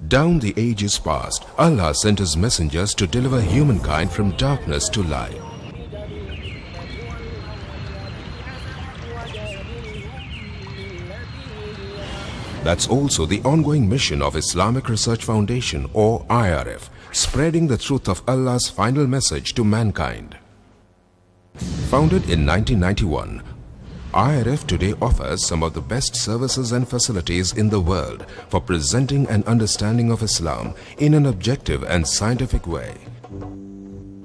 Down the ages past, Allah sent His messengers to deliver humankind from darkness to light. That's also the ongoing mission of Islamic Research Foundation, or IRF, spreading the truth of Allah's final message to mankind. Founded in 1991, IRF today offers some of the best services and facilities in the world for presenting an understanding of Islam in an objective and scientific way.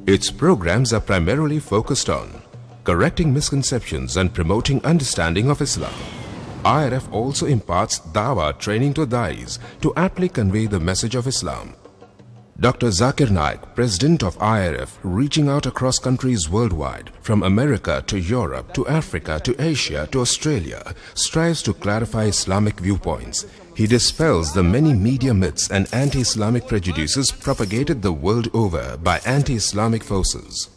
Its programs are primarily focused on correcting misconceptions and promoting understanding of Islam. IRF also imparts Dawah training to Da'is to aptly convey the message of Islam. Dr. Zakir Naik, President of IRF, reaching out across countries worldwide, from America to Europe to Africa to Asia to Australia, strives to clarify Islamic viewpoints. He dispels the many media myths and anti-Islamic prejudices propagated the world over by anti-Islamic forces.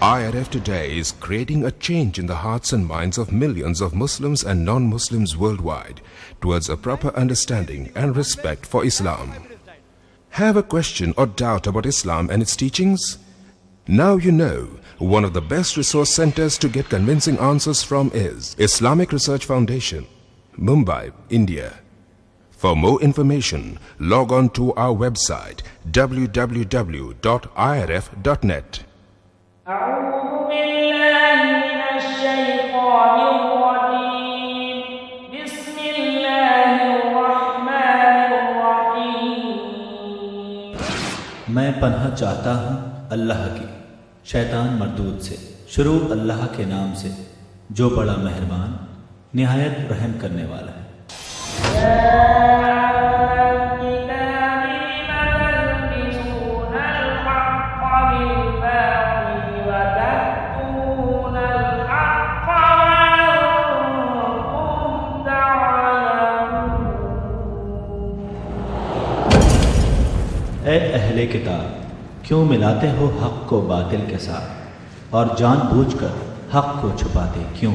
IRF today is creating a change in the hearts and minds of millions of Muslims and non-Muslims worldwide towards a proper understanding and respect for Islam. Have a question or doubt about Islam and its teachings? Now you know one of the best resource centers to get convincing answers from is Islamic Research Foundation, Mumbai, India. For more information, log on to our website www.irf.net. أعوذ بالله من الشيطان الرجيم بسم الله الرحمن الرحيم میں پناہ چاہتا ہوں اللہ کی شیطان مردود سے۔ شروع اللہ کے نام سے جو بڑا مہربان نہایت رحم کرنے والا ہے۔ اے اہل کتاب، کیوں ملاتے ہو حق کو باطل کے ساتھ اور جان بوجھ کر حق کو چھپاتے کیوں؟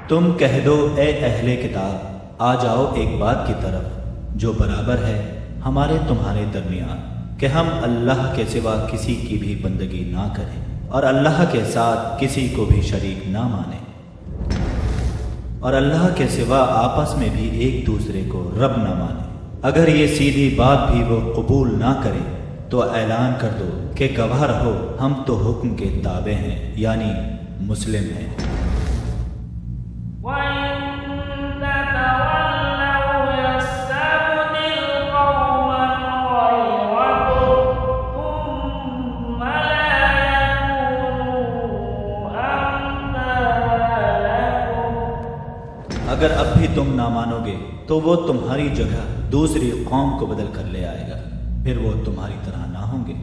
تم کہہ دو اے اہل کتاب، آ جاؤ ایک بات کی طرف جو برابر ہے ہمارے تمہارے درمیان، کہ ہم اللہ کے سوا کسی کی بھی بندگی نہ کریں اور اللہ کے ساتھ کسی کو بھی شریک نہ مانیں، اور اللہ کے سوا آپس میں بھی ایک دوسرے کو رب نہ مانیں۔ اگر یہ سیدھی بات بھی وہ قبول نہ کریں تو اعلان کر دو کہ گواہ رہو ہم تو حکم کے تابع ہیں، یعنی مسلم ہیں۔ اگر اب بھی تم نہ مانو گے تو وہ تمہاری جگہ دوسری قوم کو بدل کر لے آئے گا، پھر وہ تمہاری طرح نہ ہوں گے۔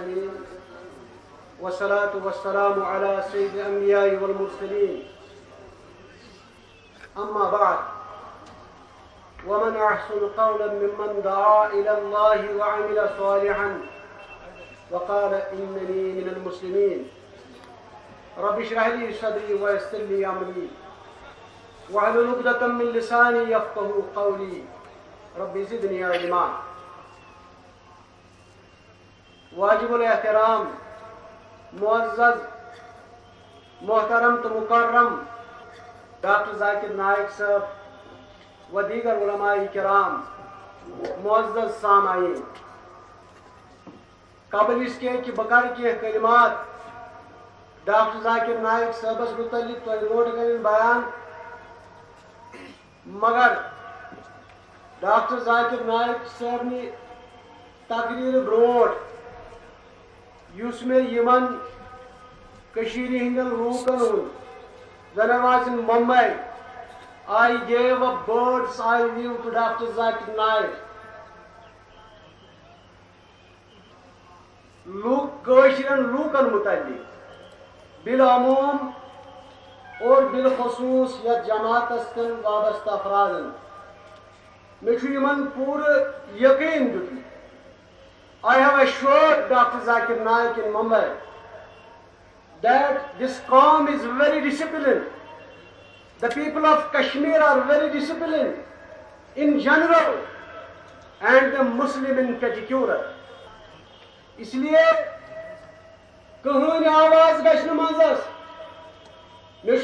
العالمين والصلاة والسلام على سيد الأنبياء والمرسلين أما بعد ومن أحسن قولا ممن دعا إلى الله وعمل صالحا وقال إنني من المسلمين رب اشرح لي صدري ويسر لي أمري واحلل عقدة من لساني يفقهوا قولي رب زدني علما. واجب الاحترام معزز محترم تو مکرم ڈاکٹر ذاکر نائک صاحب و دیگر علماء کرام، معزز سامعین، قبل اس کے کہ بکر کے کلمات ڈاکٹر ذاکر نائک صاحبس متعلق تو نوٹ کریں بیان، مگر ڈاکٹر ذاکر نائک صاحب نے تقریر بروٹ یس میں یمن کشیر ہندن لوکن when I was in Mumbai, I gave a bird's eye view to Dr. Zakir Naik. کاشرن لوکن متعلق بالعموم اور بالخصوص یا جماعت کن وابستہ افرادن میں یمن پورا یقین دیت. I have assured Dr. Zakir Naik in Mumbai that this qawm is very disciplined. The people of Kashmir are very disciplined in general and the Muslim in particular. اس لیے کہین آواز گھن مزس میں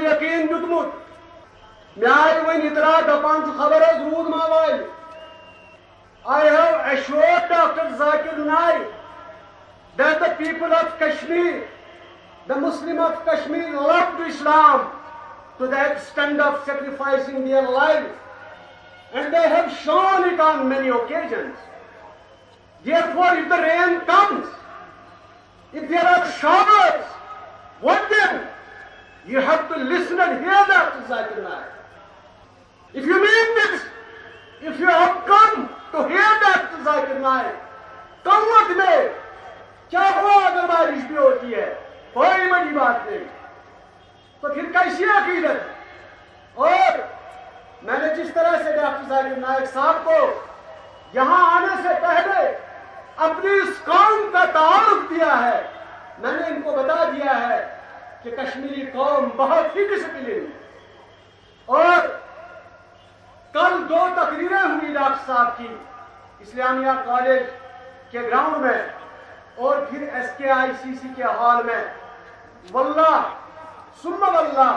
یقین دیتمت مے آئی ون اطلاع دپان خبر رود ما وال. I have assured Dr. Zakir Naik that the people of Kashmir, the Muslim of Kashmir loved Islam to the extent of sacrificing their lives, and they have shown it on many occasions. Therefore, if the rain comes, if there are showers, what then? You have to listen and hear Dr. Zakir Naik. If you mean this, if you have come to hear Dr. Zakir Naik, come with me. کیا ہوا اگر بارش بھی ہوتی ہے؟ کوئی بڑی بات نہیں. تو پھر کیسی عقیدت؟ اور میں نے جس طرح سے ڈاکٹر ذاکر نائک صاحب کو یہاں آنے سے پہلے اپنی اس قوم کا تعارف دیا ہے، میں نے ان کو بتا دیا ہے کہ کشمیری قوم بہت ہی ڈسپلن. اور کل 2 تقریریں ہوئی ڈاکٹر صاحب کی اسلامیہ کالج کے گراؤنڈ میں اور پھر SKICC کے ہال میں. واللہ ثم واللہ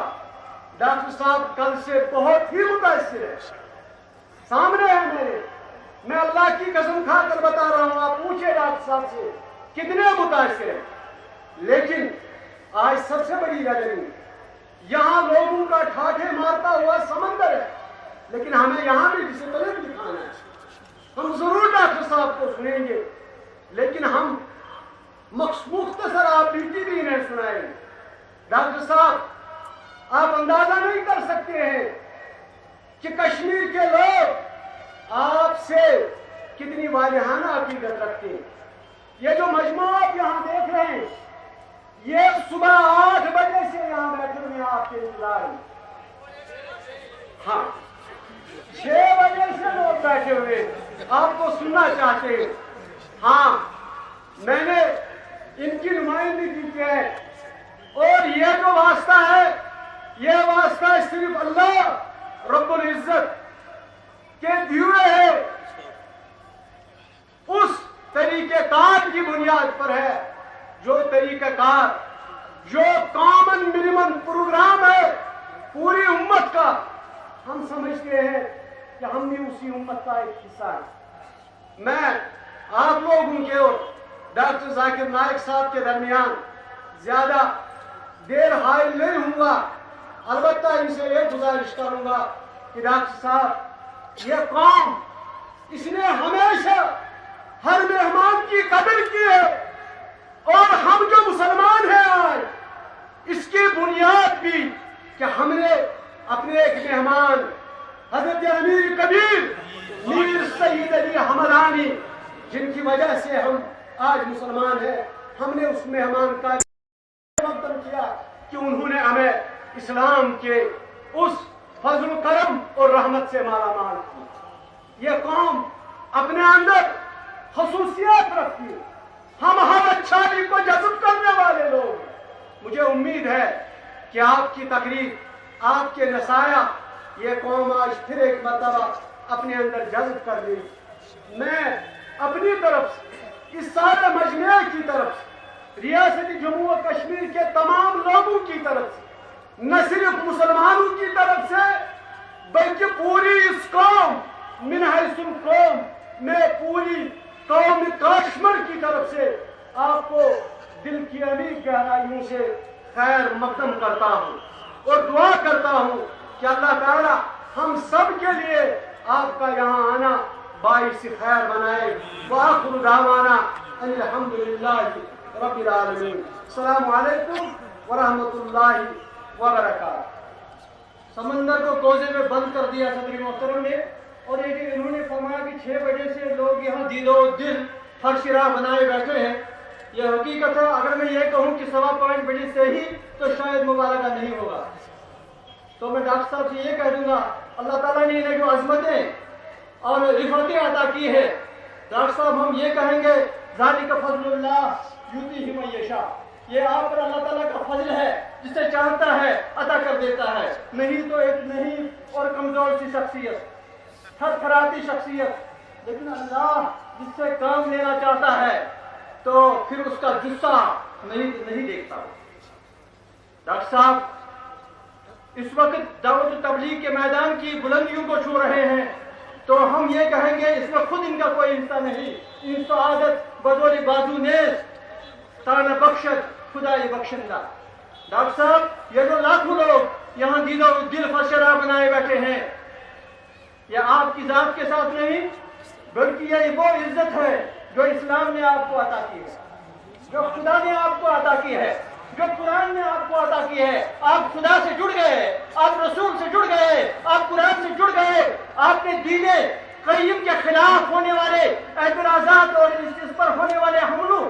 ڈاکٹر صاحب کل سے بہت ہی متاثر ہے. سامنے ہے میرے، میں اللہ کی قسم کھا کر بتا رہا ہوں، آپ پوچھے ڈاکٹر صاحب سے کتنے متاثر ہیں. لیکن آج سب سے بڑی غلطی، یہاں لوگوں کا ٹھاٹھے مارتا ہوا سمندر ہے، لیکن ہمیں یہاں بھی ڈسپلن دکھانا ہے. ہم ضرور ڈاکٹر صاحب کو سنیں گے، لیکن ہم مختصر آپ ڈیوٹی بھی انہیں سنائیں گے. ڈاکٹر صاحب، آپ اندازہ نہیں کر سکتے ہیں کہ کشمیر کے لوگ آپ سے کتنی والہانہ عقیدت رکھتے ہیں. یہ جو مجموعہ آپ یہاں دیکھ رہے ہیں، یہ صبح 8 بجے سے یہاں بیٹھے ہوئے آپ کے انتظار ہیں. ہاں، 6 بجے سے لوگ بیٹھے ہوئے آپ کو سننا چاہتے ہیں. ہاں، میں نے ان کی نمائندگی کی ہے، اور یہ جو واسطہ ہے، یہ واسطہ صرف اللہ رب العزت کے دیے ہے، اس طریقہ کار کی بنیاد پر ہے، جو طریقہ کار، جو کامن منیمم پروگرام ہے پوری امت کا. ہم سمجھتے ہیں کہ ہم بھی اسی امت کا ایک حصہ ہے. میں آپ لوگوں کے اور ڈاکٹر ذاکر نائک صاحب کے درمیان زیادہ دیر حائل نہیں ہوں گا. البتہ ان سے یہ گزارش کروں گا کہ ڈاکٹر صاحب، یہ قوم اس نے ہمیشہ ہر مہمان کی قدر کی ہے، اور ہم جو مسلمان ہیں آج، اس کی بنیاد بھی کہ ہم نے اپنے ایک مہمان حضرت امیر کبیر میر سید علی حمدانی، جن کی وجہ سے ہم آج مسلمان ہے. ہم نے اس مہمان کا مقدم کیا کہ انہوں نے ہمیں اسلام کے اس فضل و کرم اور رحمت سے مالا مال کی. یہ قوم اپنے اندر خصوصیات رکھتی ہے. ہم ہر اچھائی کو جذب کرنے والے لوگ ہیں. مجھے امید ہے کہ آپ کی تقریر، آپ کے نصائح یہ قوم آج پھر ایک مرتبہ اپنے اندر جذب کر لی. میں اپنی طرف سے، اس سارے مجمع کی طرف سے، ریاست جموں و کشمیر کے تمام لوگوں کی طرف سے، نہ صرف مسلمانوں کی طرف سے بلکہ پوری اس قوم من حیث القوم میں پوری قوم کشمیر کی طرف سے آپ کو دل کی عمیق گہرائیوں سے خیر مقدم کرتا ہوں اور دعا کرتا ہوں کہ اللہ تعالی ہم سب کے لیے آپ کا یہاں آنا باعث خیر بنائے. وآخر دعوانا ان الحمدللہ رب العالمین. السلام علیکم ورحمۃ اللہ وبرکاتہ. سمندر کو کوزے میں بند کر دیا صدر محترم نے، اور یہ انہوں نے فرمایا کہ 6 بجے سے لوگ یہاں دل و دل فرش راہ بنائے بیٹھے ہیں. یہ حقیقت ہے. اگر میں یہ کہوں کہ 5:15 بجے سے ہی تو شاید مبالغہ نہیں ہوگا. تو میں ڈاکٹر صاحب سے یہ کہہ دوں گا، اللہ تعالیٰ نے انہیں جو عظمتیں اور رفعتیں عطا کی ہے، ڈاکٹر صاحب ہم یہ کہیں گے ذالک فضل اللہ یؤتیہ من یشاء. یہ آپ پر اللہ تعالیٰ کا فضل ہے، جسے چاہتا ہے عطا کر دیتا ہے. نہیں تو ایک نہیں اور کمزور سی شخصیت، تھر تھراتی شخصیت، لیکن اللہ جس سے کام لینا چاہتا ہے تو پھر اس کا جسہ نہیں دیکھتا. ڈاکٹر صاحب اس وقت دعوت و تبلیغ کے میدان کی بلندیوں کو چھو رہے ہیں، تو ہم یہ کہیں گے اس میں خود ان کا کوئی حصہ نہیں. ان سعادت بدول بازو نیز تان بخشت خدائی بخشندہ. ڈاکٹر صاحب یہ جو لاکھوں لوگ یہاں دل فرشرا بنائے بیٹھے ہیں، یہ آپ کی ذات کے ساتھ نہیں بلکہ یہ وہ عزت ہے جو اسلام نے آپ کو عطا کی ہے، جو خدا نے آپ کو عطا کی ہے، جو قرآن نے آپ کو عطا کی ہے. آپ خدا سے جڑ گئے، آپ رسول سے جڑ گئے، آپ قرآن سے جڑ گئے. آپ نے دین قیم کے خلاف ہونے والے اعتراضات اور اس پر ہونے والے حملوں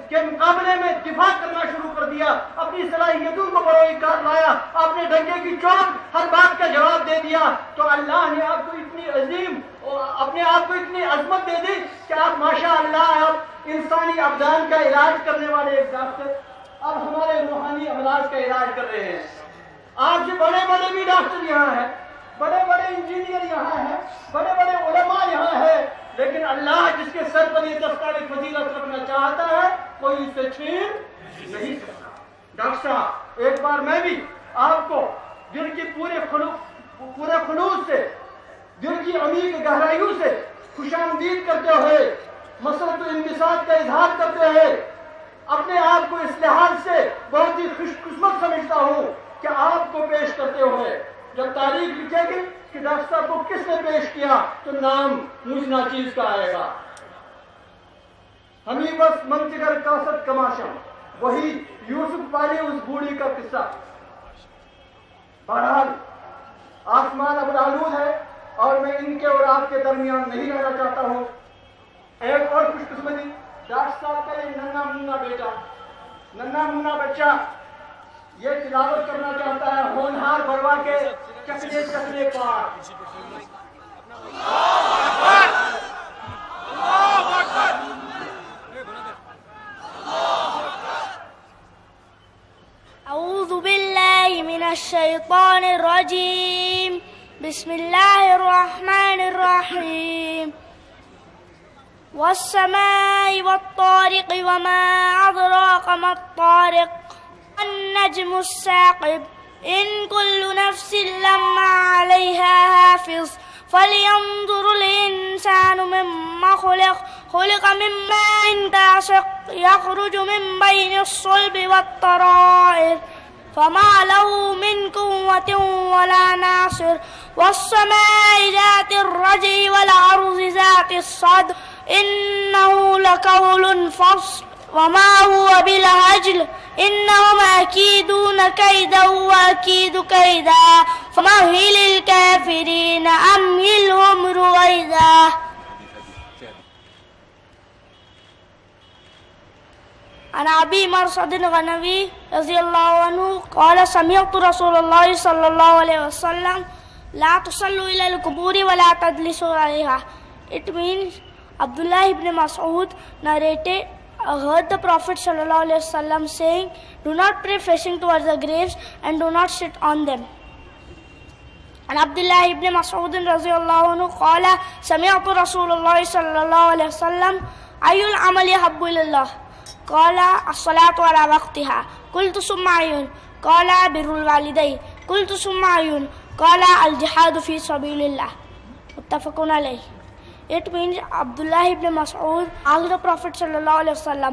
کے مقابلے میں دفاع کرنا شروع کر دیا. اپنی صلاحیتوں کو بروئے کار لایا. آپ نے ڈنڈے کی چوٹ ہر بات کا جواب دے دیا. تو اللہ نے آپ کو اتنی عظیم اپنے آپ کو اتنی عظمت دے دی کہ آپ ماشاء اللہ آپ انسانی ابدان کا علاج کرنے والے ایک ڈاکٹر اب ہمارے روحانی امراض کا علاج کر رہے ہیں. آپ سے بڑے بڑے بھی ڈاکٹر یہاں ہیں، بڑے بڑے انجینئر یہاں ہیں، بڑے بڑے علماء یہاں ہیں، لیکن اللہ جس کے سر پر یہ تذکار فضیلت رکھنا چاہتا ہے کوئی اس سے چھین نہیں سکتا. ڈاکٹر صاحب ایک بار میں بھی آپ کو دل کی پورے خلوص سے، دل کی عمیق گہرائیوں سے خوش آمدید کرتے ہوئے، مسرت و انبساط کا اظہار کرتے ہوئے اپنے آپ کو اس لحاظ سے بہت ہی خوش قسمت سمجھتا ہوں کہ آپ کو پیش کرتے ہوئے جب تاریخ لکھے گی کہ ڈاکٹر صاحب کو کس نے پیش کیا تو نام مجھ ناچیز کا آئے گا. ہمیں بس منتظر کاسد کماشم، وہی یوسف والی اس بوڑھی کا قصہ. بہرحال آسمان اب آلود ہے اور میں ان کے اور آپ کے درمیان نہیں رہنا چاہتا ہوں. ایک اور خوش قسمتی، ڈاکٹر صاحب کا یہ ننا منا بچہ یہ تلاوت کرنا چاہتا ہے ہونہار بڑوا کے چکلے چکلے پار. اعوذ باللہ من الشیطان الرجیم. بسم اللہ الرحمن الرحیم. والسماء والطارق وما أدراك ما الطارق النجم الثاقب إن كل نفس لما عليها حافظ فلينظر الإنسان مما خلق من ماء دافق يخرج من بين الصلب والترائب فما له من قوة ولا ناصر. والسماء ذات الرجع والأرض ذات الصدع إنه لقول فصل وما هو بالهزل إنهم يكيدون كيدا وأكيد كيدا فمهل الكافرين أمهلهم رويدا. عن أبي مرصد الغنوي رضي الله عنه قال سمعت رسول الله صلى الله عليه وسلم لا تصلوا إلى القبور ولا تجلسوا عليها. It means Abdullah ibn Mas'ud narrated, I heard the Prophet sallallahu alaihi wasallam saying, do not pray facing towards the graves and do not sit on them. And Abdullah ibn Mas'ud radiyallahu anhu qala sami'tu Rasulullah sallallahu alaihi wasallam ayyul amali habbu ilallah qala as-salatu ala waqtiha qultu summa ayyun qala birrul walidayn qultu summa ayyun qala al-jihadu fi sabilillah. Muttafaqun alayh. It means Abdullah ibn Mas'ud asked the Prophet sallallahu alaihi wasallam,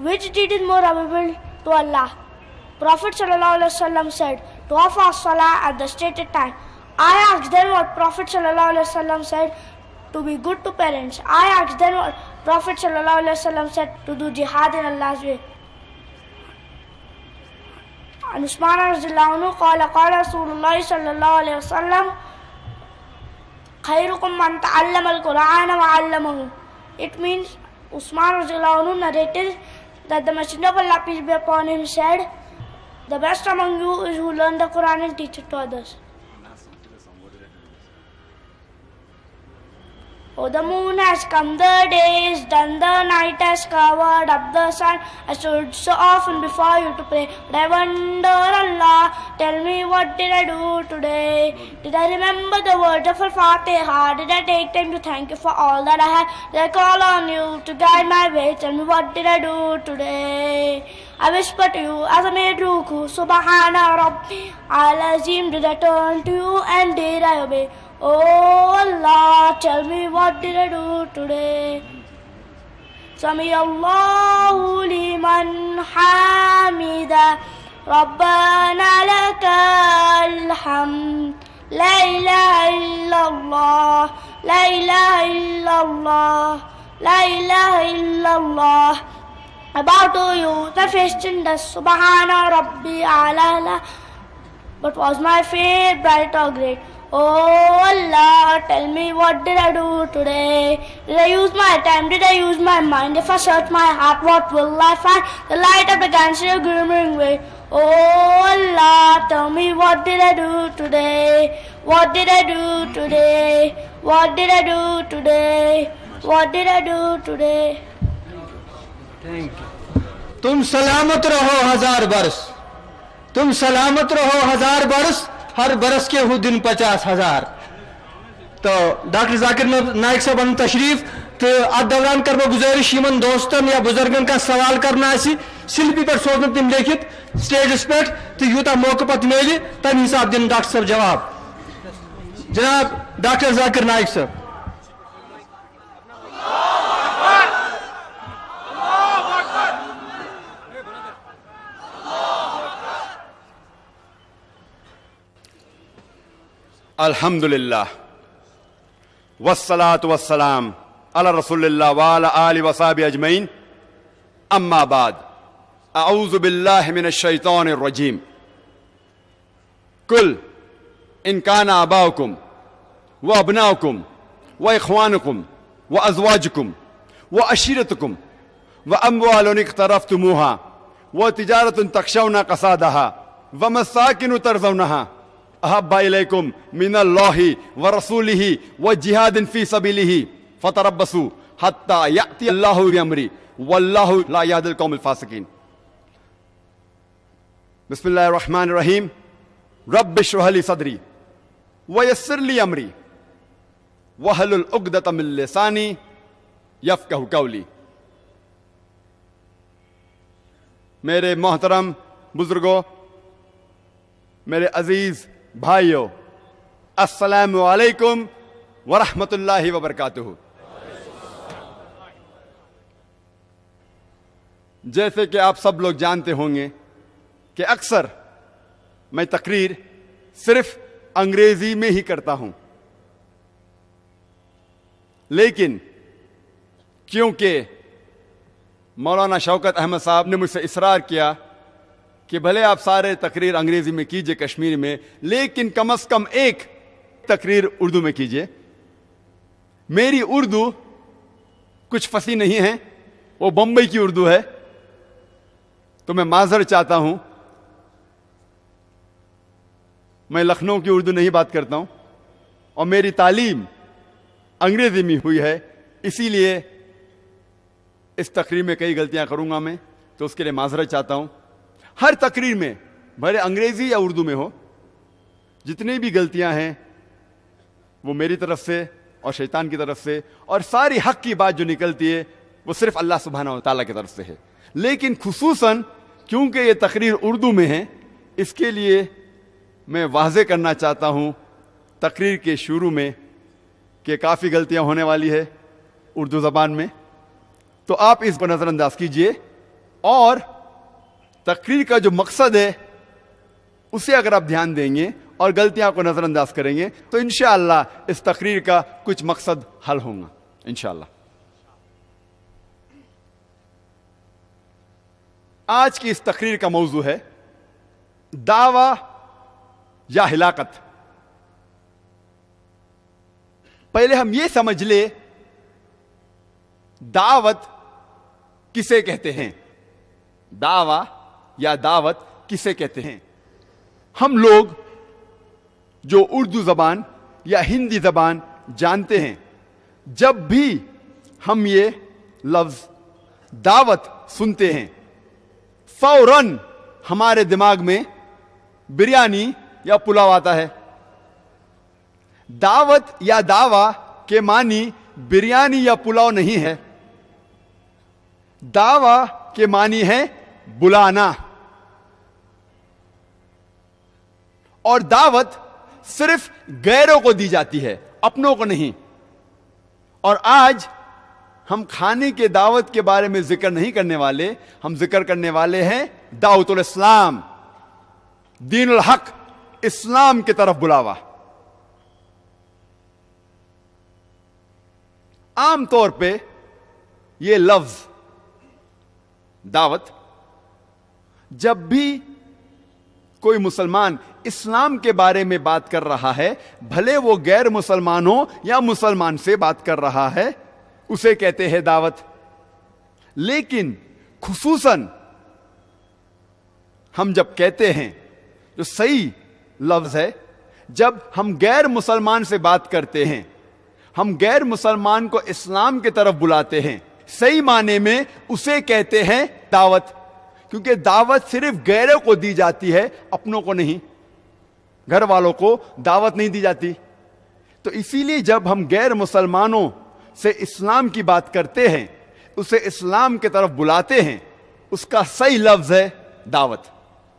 which deed is more available to Allah? Prophet sallallahu alaihi wasallam said, to offer salah at the stated time. I asked them what Prophet sallallahu alaihi wasallam said, to be good to parents. I asked them what Prophet sallallahu alaihi wasallam said, to do jihad in Allah's way. And Usman radhiyallahu anhu qala qala Rasulullah sallallahu alaihi wasallam khairukum man ta'allama al-Qur'ana wa 'allamahu. It means Usman radhiyallahu anhu narrated that the Messenger of Allah, peace be upon him, said, the best among you is who learn the Quran and teach it to others. Oh, the moon has come, the day is done, the night has covered up the sun. I stood so often before you to pray, but I wonder, Allah, tell me what did I do today? Did I remember the words of Al-Fatiha? Did I take time to thank you for all that I had? Did I call on you to guide my way? Tell me what did I do today? I whisper to you as I made ruku, Subhana Rabbi Al-Azim. Did I turn to you and did I obey? Oh Allah, tell me what did I do today? Sami Allahu liman hamida, Rabbana lakal hamd. La ilaha illallah, la ilaha illallah, la ilaha illallah. I bow to you, the face in dust, Subhana Rabbi Ala. But was my fate bright or great? Oh Allah, tell me what did I do today? Did I use my time? Did I use my mind? If I search my heart, what will I find? The light of the gangster glimmering way. Oh Allah, tell me what did I do today? What did I do today? What did I do today? What did I do today? تم سلامت رہو 1000 برس, تم سلامت رہو 1000 برس, ہر برس کے ہو دن 50,000. تو doctor Zakir Naik صاحب ان تشریف تو ات دوران کر بہ گزارش یمن دوستن یا بزرگن کا سوال کرنا آسی سلپی پر سوزن تم لیکھت سٹیجس پہ تو یوتا موقع پت میلے تم حساب دن ڈاکٹر صاحب جواب. جناب ڈاکٹر ذاکر نائک صاحب. الحمدللہ والصلاة والسلام علی رسول اللہ وعلی آلہ وصحبہ اجمعین. اما بعد اعوذ باللہ من الشیطان الرجیم. قل ان کان آباؤکم وابناؤکم واخوانکم وازواجکم وعشیرتکم واموال اقترفتموها وتجارة تخشون کسادها ومساکن ترضونها احب الیکم من اللہ ورسولہ وجہاد فی سبیلہ فتربصوا حتی یأتی اللہ بامرہ واللہ لا یہدی القوم الفاسقین. بسم اللہ الرحمن الرحیم. رب اشرح لی صدری ویسر لی امری واحلل عقدۃ من لسانی یفقہوا قولی. میرے محترم بزرگوں, میرے عزیز بھائیو, السلام علیکم ورحمۃ اللہ وبرکاتہ. جیسے کہ آپ سب لوگ جانتے ہوں گے کہ اکثر میں تقریر صرف انگریزی میں ہی کرتا ہوں, لیکن کیونکہ مولانا شوکت احمد صاحب نے مجھ سے اصرار کیا کہ بھلے آپ سارے تقریر انگریزی میں کیجئے کشمیری میں, لیکن کم از کم ایک تقریر اردو میں کیجئے. میری اردو کچھ فصیح نہیں ہے, وہ بمبئی کی اردو ہے, تو میں معذرت چاہتا ہوں، میں لکھنؤ کی اردو نہیں بات کرتا ہوں اور میری تعلیم انگریزی میں ہوئی ہے، اسی لیے اس تقریر میں کئی غلطیاں کروں گا میں، تو اس کے لیے معذرت چاہتا ہوں. ہر تقریر میں بھلے انگریزی یا اردو میں ہو، جتنی بھی غلطیاں ہیں وہ میری طرف سے اور شیطان کی طرف سے، اور ساری حق کی بات جو نکلتی ہے وہ صرف اللہ سبحانہ و تعالیٰ کی طرف سے ہے. لیکن خصوصاً کیونکہ یہ تقریر اردو میں ہے، اس کے لیے میں واضح کرنا چاہتا ہوں تقریر کے شروع میں کہ کافی غلطیاں ہونے والی ہے اردو زبان میں، تو آپ اس کو نظر انداز کیجئے، اور تقریر کا جو مقصد ہے اسے اگر آپ دھیان دیں گے اور غلطیاں کو نظر انداز کریں گے تو انشاءاللہ اس تقریر کا کچھ مقصد حل ہوگا انشاءاللہ. آج کی اس تقریر کا موضوع ہے دعویٰ یا ہلاکت. پہلے ہم یہ سمجھ لیں دعوت کسے کہتے ہیں، دعویٰ یا دعوت کسے کہتے ہیں. ہم لوگ جو اردو زبان یا ہندی زبان جانتے ہیں، جب بھی ہم یہ لفظ دعوت سنتے ہیں فوراً ہمارے دماغ میں بریانی یا پلاؤ آتا ہے. دعوت یا دعویٰ کے معنی بریانی یا پلاؤ نہیں ہے. دعویٰ کے معنی ہے بلانا، اور دعوت صرف غیروں کو دی جاتی ہے، اپنوں کو نہیں. اور آج ہم کھانے کے دعوت کے بارے میں ذکر نہیں کرنے والے، ہم ذکر کرنے والے ہیں دعوت الاسلام، دین الحق، اسلام کی طرف بلاوا. عام طور پہ یہ لفظ دعوت جب بھی کوئی مسلمان اسلام کے بارے میں بات کر رہا ہے، بھلے وہ غیر مسلمان ہو یا مسلمان سے بات کر رہا ہے، اسے کہتے ہیں دعوت. لیکن خصوصاً ہم جب کہتے ہیں، جو صحیح لفظ ہے، جب ہم غیر مسلمان سے بات کرتے ہیں، ہم غیر مسلمان کو اسلام کی طرف بلاتے ہیں، صحیح معنی میں اسے کہتے ہیں دعوت. کیونکہ دعوت صرف غیروں کو دی جاتی ہے، اپنوں کو نہیں، گھر والوں کو دعوت نہیں دی جاتی. تو اسی لیے جب ہم غیر مسلمانوں سے اسلام کی بات کرتے ہیں، اسے اسلام کی طرف بلاتے ہیں، اس کا صحیح لفظ ہے دعوت.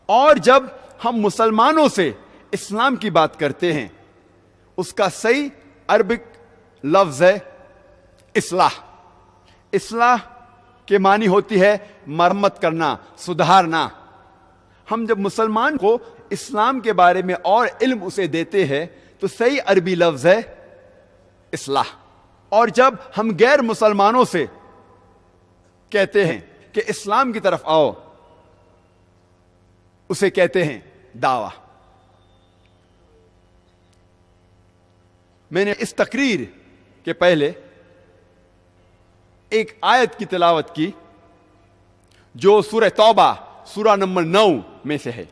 اور جب ہم مسلمانوں سے اسلام کی بات کرتے ہیں، اس کا صحیح عربک لفظ ہے اصلاح. اصلاح کے معنی ہوتی ہے مرمت کرنا، سدھارنا. ہم جب مسلمان کو اسلام کے بارے میں اور علم اسے دیتے ہیں تو صحیح عربی لفظ ہے اصلاح. اور جب ہم غیر مسلمانوں سے کہتے ہیں کہ اسلام کی طرف آؤ، اسے کہتے ہیں دعویٰ. میں نے اس تقریر کے پہلے ایک آیت کی تلاوت کی جو سورہ توبہ سورہ نمبر 9 میں سے ہے.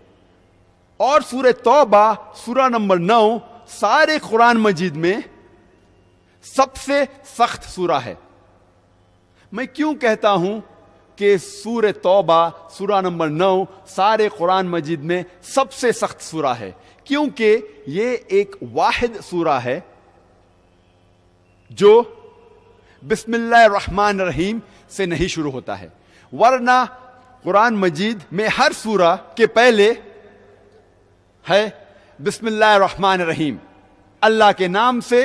اور سورہ توبہ سورہ نمبر 9 سارے قرآن مجید میں سب سے سخت سورہ ہے. میں کیوں کہتا ہوں کہ سورہ توبہ سورہ نمبر 9 سارے قرآن مجید میں سب سے سخت سورہ ہے؟ کیونکہ یہ ایک واحد سورہ ہے جو بسم اللہ الرحمن الرحیم سے نہیں شروع ہوتا ہے. ورنہ قرآن مجید میں ہر سورہ کے پہلے ہے بسم اللہ الرحمن الرحیم، اللہ کے نام سے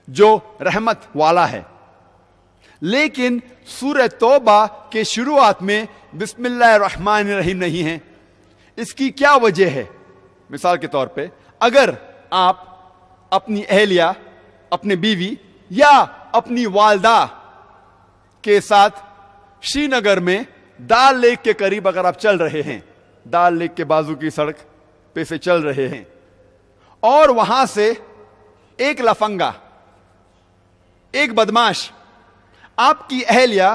جو رحمت والا ہے. لیکن سورہ توبہ کے شروعات میں بسم اللہ الرحمن الرحیم نہیں ہے. اس کی کیا وجہ ہے؟ مثال کے طور پہ اگر آپ اپنی اہلیہ، اپنے بیوی یا اپنی والدہ کے ساتھ شری نگر میں دال لیک کے قریب اگر آپ چل رہے ہیں، دال لیک کے بازو کی سڑک پہ سے چل رہے ہیں، اور وہاں سے ایک لفنگا، ایک بدماش آپ کی اہلیہ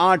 8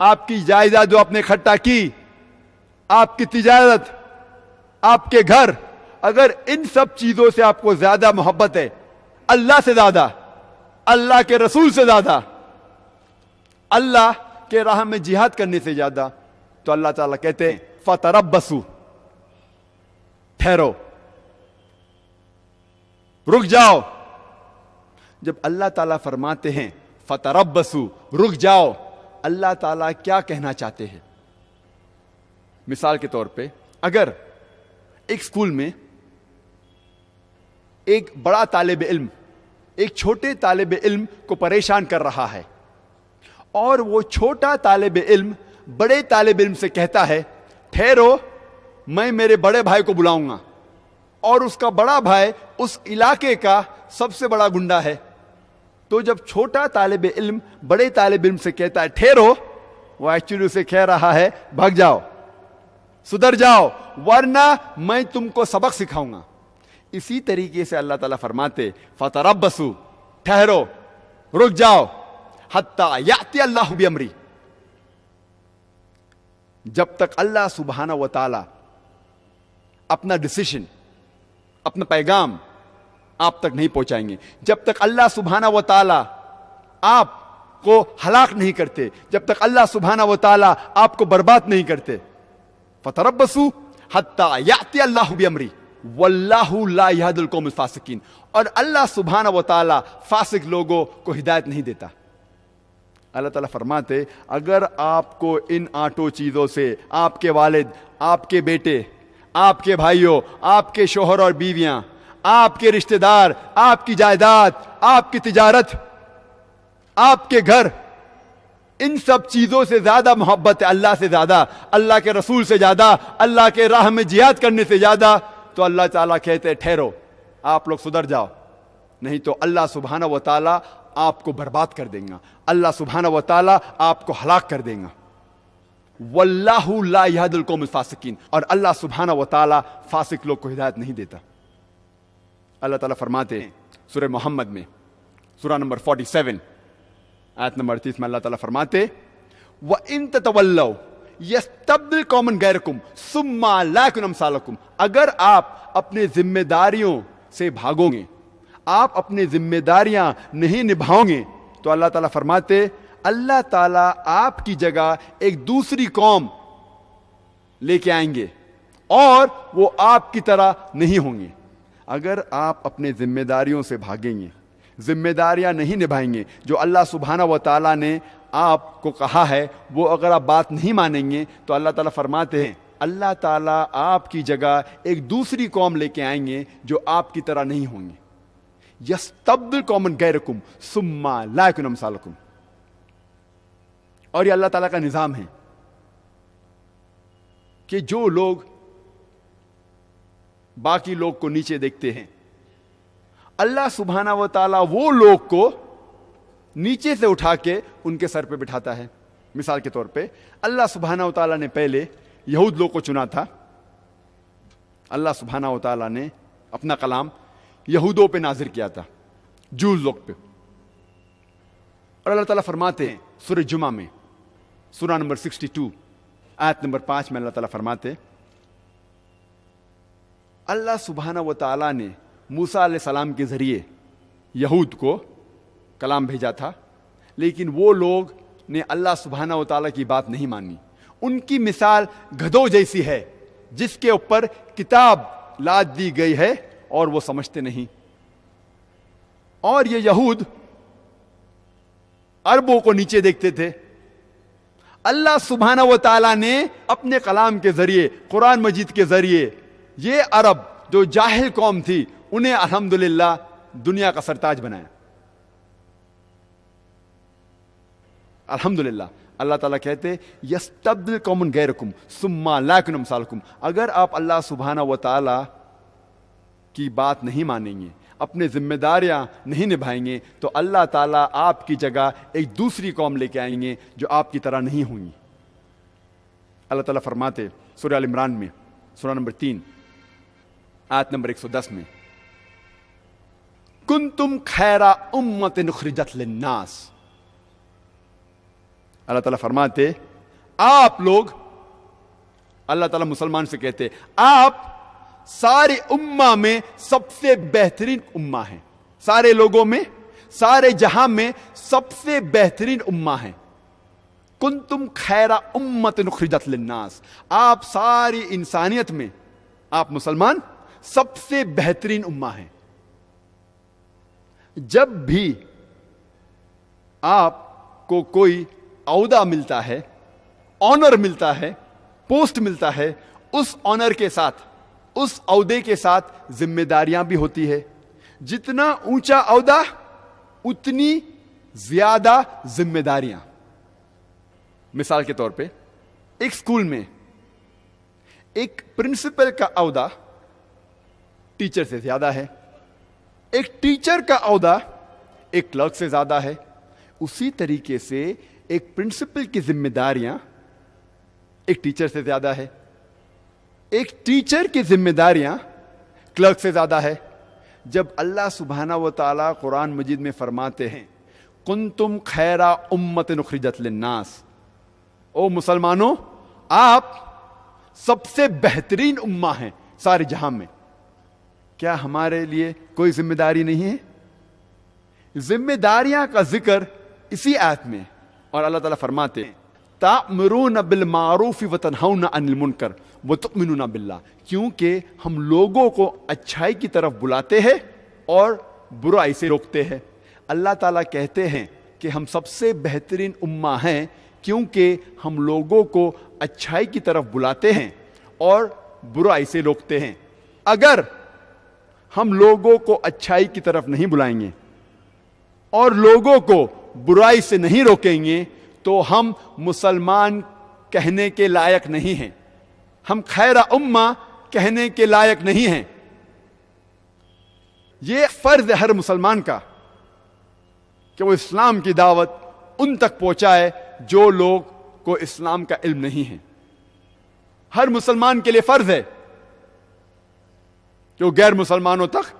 آپ کی جائیداد جو آپ نے اکٹھا کی، آپ کی تجارت، آپ کے گھر، اگر ان سب چیزوں سے آپ کو زیادہ محبت ہے، اللہ سے زیادہ، اللہ کے رسول سے زیادہ، اللہ کے راہ میں جہاد کرنے سے زیادہ، تو اللہ تعالیٰ کہتے ہیں فتربصوا، ٹھہرو، رک جاؤ۔ جب اللہ تعالیٰ فرماتے ہیں فتربصوا، رک جاؤ، اللہ تعالیٰ کیا کہنا چاہتے ہیں؟ مثال کے طور پہ اگر ایک اسکول میں ایک بڑا طالب علم ایک چھوٹے طالب علم کو پریشان کر رہا ہے، اور وہ چھوٹا طالب علم بڑے طالب علم سے کہتا ہے ٹھہرو، میں میرے بڑے بھائی کو بلاؤں گا، اور اس کا بڑا بھائی اس علاقے کا سب سے بڑا گنڈا ہے، تو جب چھوٹا طالب علم بڑے طالب علم سے کہتا ہے ٹھہرو، وہ ایکچولی اسے کہہ رہا ہے بھاگ جاؤ، سدھر جاؤ، ورنہ میں تم کو سبق سکھاؤں گا۔ اسی طریقے سے اللہ تعالیٰ فرماتے فتربصوا، ٹھہرو، رک جاؤ، حتی یأتی اللہ بامری، جب تک اللہ سبحانہ و تعالی اپنا ڈسیشن، اپنا پیغام آپ تک نہیں پہنچائیں گے، جب تک اللہ سبحانہ و تعالی آپ کو ہلاک نہیں کرتے، جب تک اللہ سبحانہ و تعالی آپ کو برباد نہیں کرتے۔ فتربصوا حتی یأتی اللہ بامری واللہ لا یہدی القوم الفاسقین، اور اللہ سبحانہ و تعالی فاسق لوگوں کو ہدایت نہیں دیتا۔ اللہ تعالیٰ فرماتے اگر آپ کو ان 8 چیزوں سے آپ کے والد، آپ کے بیٹے، آپ کے بھائیوں، آپ کے شوہر اور بیویاں، آپ کے رشتہ دار، آپ کی جائیداد، آپ کی تجارت، آپ کے گھر، ان سب چیزوں سے زیادہ محبت ہے اللہ سے زیادہ، اللہ کے رسول سے زیادہ، اللہ کے راہ میں جہاد کرنے سے زیادہ، تو اللہ تعالیٰ کہتے ٹھہرو، آپ لوگ سدھر جاؤ، نہیں تو اللہ سبحانہ و تعالیٰ آپ کو برباد کر دیں گا، اللہ سبحانہ و تعالیٰ آپ کو ہلاک کر دیں گا۔ واللہ لا یہدی القوم الفاسقین، اور اللہ سبحانہ و تعالیٰ فاسق لوگ کو ہدایت نہیں دیتا۔ اللہ تعالیٰ فرماتے ہیں سورہ محمد میں، سورہ نمبر 47 آیت نمبر 30 میں اللہ تعالیٰ فرماتے وَإِن تَتَوَلَّوْا يَسْتَبْدِلْ قَوْمًا غَيْرَكُمْ ثُمَّ لَا يَكُونُوا أَمْثَالَكُمْ، اگر آپ اپنے ذمہ داریوں سے بھاگو گے، آپ اپنی ذمہ داریاں نہیں نبھاؤ گے، تو اللہ تعالیٰ فرماتے اللہ تعالیٰ آپ کی جگہ ایک دوسری قوم لے کے آئیں گے اور وہ آپ کی طرح نہیں ہوں گے۔ اگر آپ اپنے ذمہ داریوں سے بھاگیں گے، ذمہ داریاں نہیں نبھائیں گے، جو اللہ سبحانہ و تعالیٰ نے آپ کو کہا ہے، وہ اگر آپ بات نہیں مانیں گے، تو اللہ تعالیٰ فرماتے ہیں اللہ تعالیٰ آپ کی جگہ ایک دوسری قوم لے کے آئیں گے جو آپ کی طرح نہیں ہوں گے۔ یستبدل قوما غیرکم ثم لا یکونوا امثالکم، اور یہ اللہ تعالیٰ کا نظام ہے کہ جو لوگ باقی لوگ کو نیچے دیکھتے ہیں، اللہ سبحانہ و تعالیٰ وہ لوگ کو نیچے سے اٹھا کے ان کے سر پہ بٹھاتا ہے۔ مثال کے طور پہ اللہ سبحانہ و تعالیٰ نے پہلے یہود لوگ کو چنا تھا، اللہ سبحانہ و تعالیٰ نے اپنا کلام یہودوں پہ نازل کیا تھا، جوز لوگ پہ، اور اللہ تعالیٰ فرماتے ہیں سورہ جمعہ میں، سورہ نمبر 62 آیت نمبر 5 میں اللہ تعالیٰ فرماتے اللہ سبحانہ و تعالیٰ نے موسیٰ علیہ السلام کے ذریعے یہود کو کلام بھیجا تھا، لیکن وہ لوگ نے اللہ سبحانہ و تعالیٰ کی بات نہیں مانی۔ ان کی مثال گدھوں جیسی ہے جس کے اوپر کتاب لاد دی گئی ہے اور وہ سمجھتے نہیں۔ اور یہ یہود عربوں کو نیچے دیکھتے تھے، اللہ سبحانہ و تعالیٰ نے اپنے کلام کے ذریعے، قرآن مجید کے ذریعے، یہ عرب جو جاہل قوم تھی انہیں الحمدللہ دنیا کا سرتاج بنایا۔ الحمدللہ اللہ تعالیٰ کہتے یستبدل قوما غیرکم ثم لا یکونوا امثالکم، اگر آپ اللہ سبحانہ و تعالیٰ کی بات نہیں مانیں گے، اپنے ذمہ داریاں نہیں نبھائیں گے، تو اللہ تعالیٰ آپ کی جگہ ایک دوسری قوم لے کے آئیں گے جو آپ کی طرح نہیں ہوں گی۔ اللہ تعالیٰ فرماتے سورہ ال عمران میں، سورہ نمبر 3 آیت نمبر 110 میں کنتم خیر امۃ اخرجت للناس، اللہ تعالیٰ فرماتے آپ لوگ, اللہ تعالیٰ مسلمان سے کہتے ہیں, آپ سارے امہ میں سب سے بہترین امہ ہیں, سارے لوگوں میں, سارے جہاں میں سب سے بہترین امہ ہیں. کنتم خیر امت اخرجت للناس, آپ ساری انسانیت میں, آپ مسلمان سب سے بہترین امہ ہیں. جب بھی آپ کو کوئی عہدہ ملتا ہے, آنر ملتا ہے, پوسٹ ملتا ہے, اس آنر کے ساتھ, اس عہدے کے ساتھ ذمہ داریاں بھی ہوتی ہے. جتنا اونچا عہدہ اتنی زیادہ ذمہ داریاں. مثال کے طور پہ ایک اسکول میں ایک پرنسپل کا عہدہ ٹیچر سے زیادہ ہے, ایک ٹیچر کا عہدہ ایک کلرک سے زیادہ ہے. اسی طریقے سے ایک پرنسپل کی ذمہ داریاں ایک ٹیچر سے زیادہ ہے, ایک ٹیچر کی ذمہ داریاں کلرک سے زیادہ ہے. جب اللہ سبحانہ و تعالیٰ قرآن مجید میں فرماتے ہیں کنتم خیر امت اخرجت للناس, او مسلمانوں آپ سب سے بہترین امہ ہیں سارے جہاں میں, کیا ہمارے لیے کوئی ذمہ داری نہیں ہے؟ ذمہ داریاں کا ذکر اسی آیت میں, اور اللہ تعالیٰ فرماتے ہیں تأمرون بالمعروف وتنہون عن المنکر وتؤمنون باللہ, کیونکہ ہم لوگوں کو اچھائی کی طرف بلاتے ہیں اور برائی سے روکتے ہیں. اللہ تعالیٰ کہتے ہیں کہ ہم سب سے بہترین امہ ہیں کیونکہ ہم لوگوں کو اچھائی کی طرف بلاتے ہیں اور برائی سے روکتے ہیں. اگر ہم لوگوں کو اچھائی کی طرف نہیں بلائیں گے اور لوگوں کو برائی سے نہیں روکیں گے تو ہم مسلمان کہنے کے لائق نہیں ہیں, ہم خیر امہ کہنے کے لائق نہیں ہیں. یہ فرض ہے ہر مسلمان کا کہ وہ اسلام کی دعوت ان تک پہنچائے جو لوگ کو اسلام کا علم نہیں ہے. ہر مسلمان کے لیے فرض ہے کہ وہ غیر مسلمانوں تک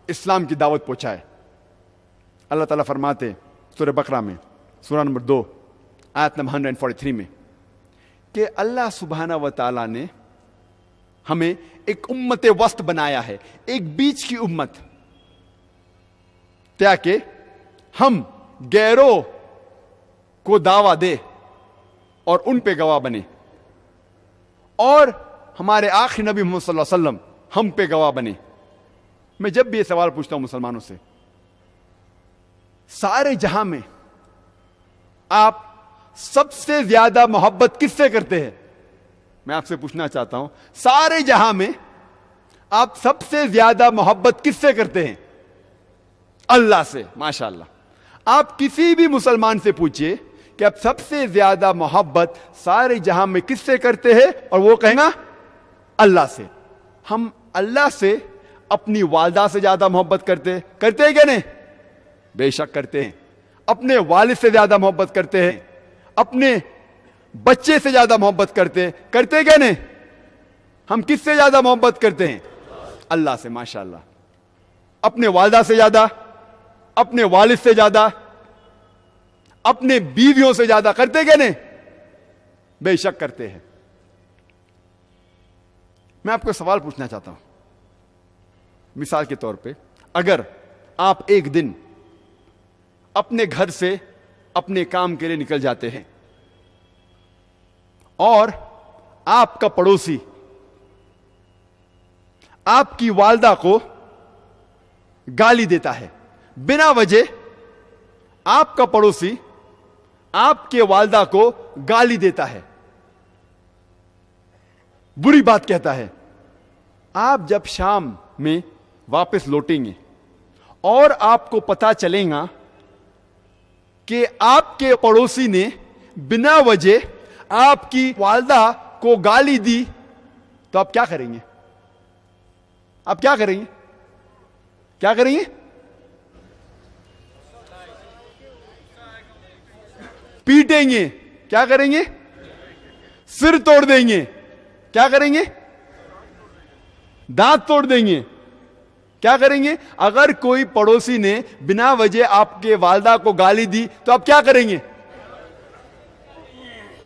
اسلام کی دعوت پہنچائے. اللہ تعالیٰ فرماتے سورہ بقرہ میں سورہ نمبر 2 آیت نمبر 143 میں کہ اللہ سبحانہ و تعالیٰ نے ہمیں ایک امت وسط بنایا ہے, ایک بیچ کی امت, تاکہ ہم غیروں کو دعویٰ دے اور ان پہ گواہ بنے, اور ہمارے آخری نبی محمد صلی اللہ علیہ وسلم ہم پہ گواہ بنے. میں جب بھی یہ سوال پوچھتا ہوں مسلمانوں سے, سارے جہاں میں آپ سب سے زیادہ محبت کس سے کرتے ہیں؟ میں آپ سے پوچھنا چاہتا ہوں, سارے جہاں میں آپ سب سے زیادہ محبت کس سے کرتے ہیں؟ اللہ سے. ماشاءاللہ. آپ کسی بھی مسلمان سے پوچھئے کہ آپ سب سے زیادہ محبت سارے جہاں میں کس سے کرتے ہیں, اور وہ کہیں گا اللہ سے. ہم اللہ سے اپنی والدہ سے زیادہ محبت کرتے ہیں کہ نہیں؟ بے شک کرتے ہیں. اپنے والد سے زیادہ محبت کرتے ہیں, اپنے بچے سے زیادہ محبت کرتے کہ نہیں؟ ہم کس سے زیادہ محبت کرتے ہیں؟ اللہ سے. ماشاءاللہ. اپنے والدہ سے زیادہ, اپنے والد سے زیادہ, اپنے بیویوں سے زیادہ کرتے کہ نہیں؟ بے شک کرتے ہیں. میں آپ کو سوال پوچھنا چاہتا ہوں. مثال کے طور پہ اگر آپ ایک دن اپنے گھر سے اپنے کام کے لیے نکل جاتے ہیں اور آپ کا پڑوسی آپ کی والدہ کو گالی دیتا ہے بنا وجہ, آپ کا پڑوسی آپ کے والدہ کو گالی دیتا ہے, بری بات کہتا ہے, آپ جب شام میں واپس لوٹیں گے اور آپ کو پتا چلے گا کہ آپ کے پڑوسی نے بنا وجہ آپ کی والدہ کو گالی دی, تو آپ کیا کریں گے؟ آپ کیا کریں گے؟ کیا کریں گے؟ پیٹیں گے. کیا کریں گے؟ سر توڑ دیں گے. کیا کریں گے؟ دانت توڑ دیں گے. کیا کریں گے؟ اگر کوئی پڑوسی نے بنا وجہ آپ کے والدہ کو گالی دی تو آپ کیا کریں گے؟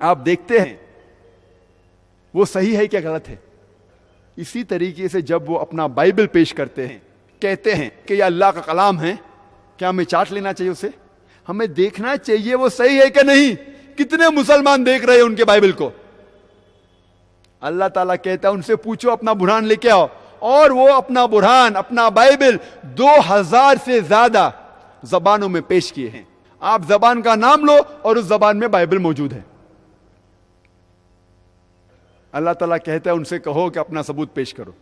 آپ دیکھتے ہیں وہ صحیح ہے کیا غلط ہے. اسی طریقے سے جب وہ اپنا بائبل پیش کرتے ہیں, کہتے ہیں کہ یہ اللہ کا کلام ہے, کیا ہمیں چاٹ لینا چاہیے اسے؟ ہمیں دیکھنا چاہیے وہ صحیح ہے کہ نہیں. کتنے مسلمان دیکھ رہے ہیں ان کے بائبل کو؟ اللہ تعالیٰ کہتا ہے ان سے پوچھو اپنا برہان لے کے آؤ, اور وہ اپنا برہان, اپنا بائبل 2000 سے زیادہ زبانوں میں پیش کیے ہیں. آپ زبان کا نام لو اور اس زبان میں بائبل موجود ہے. اللہ تعالیٰ کہتا ہے ان سے کہو کہ اپنا ثبوت پیش کرو.